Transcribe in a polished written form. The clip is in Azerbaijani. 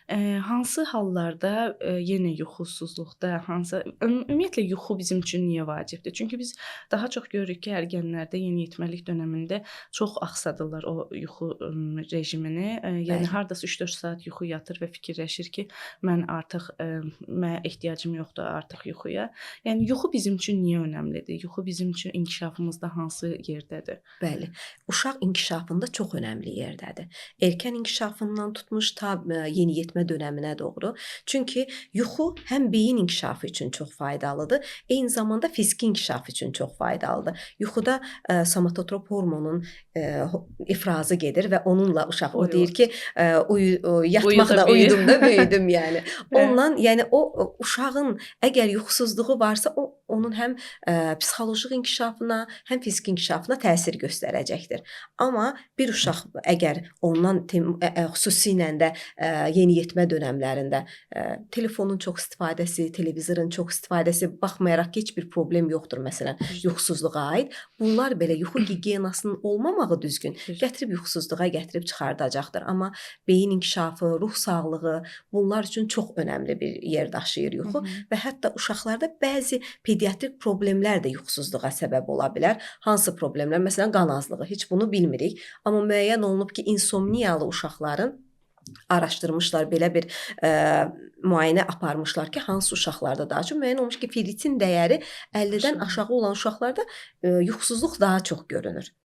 Hansı hallarda, yenə yuxusuzluqda, hansı ümumiyyətlə yuxu bizim üçün niyə vacibdir? Çünki biz daha çox görürük ki, ərgənlərdə yeniyetməlik dönəmində çox axsadırlar o yuxu rejimini. Yəni Bəli. hardasa 3-4 saat yuxu yatır və fikirləşir ki, mən artıq mənə ehtiyacım yoxdur artıq yuxuya. Yəni yuxu bizim üçün niyə önəmlidir? Yuxu bizim üçün inkişafımızda hansı yerdədir? Bəli, uşaq inkişafında çox önəmli yerdədir. Erkən inkişafından tutmuş ta yeniyetmə dönəminə doğru. Çünki yuxu həm beyin inkişafı üçün çox faydalıdır, eyni zamanda fiziki inkişaf üçün çox faydalıdır. Yuxuda somatotrop hormonun ifrazı gedir və onunla uşaq o deyir ki, Uyuda yatmaqla büyü. uyudum da böyüdüm yəni. Hə. Ondan, yəni o uşağın əgər yuxusuzluğu varsa, o onun həm psixoloji inkişafına, həm fiziki inkişafına təsir göstərəcəkdir. Amma bir uşaq əgər ondan xüsusilə də yeniyetmə dönəmlərində telefonun çox istifadəsi, televizorun çox istifadəsi baxmayaraq ki, heç bir problem yoxdur məsələn yuxusuzluğa aid. Bunlar belə yuxu gigiyenasının olmamağı düzgün gətirib yuxusuzluğa gətirib çıxardacaqdır. Amma beyin inkişafı, ruh sağlığı bunlar üçün çox önəmli bir yer daşıyır yuxu və hətta uşaqlarda bəzi pediatrik problemlər də yuxusuzluğa səbəb ola bilər. Hansı problemlər? Məsələn, qan azlığı. Heç bunu bilmirik. Amma müəyyən olunub ki, insomniyalı uşaqların araşdırmışlar, belə bir müayinə aparmışlar ki, hansı uşaqlarda daha çox müəyyən olmuş ki, ferritin dəyəri 50-dən aşağı olan uşaqlarda yuxusuzluq daha çox görünür.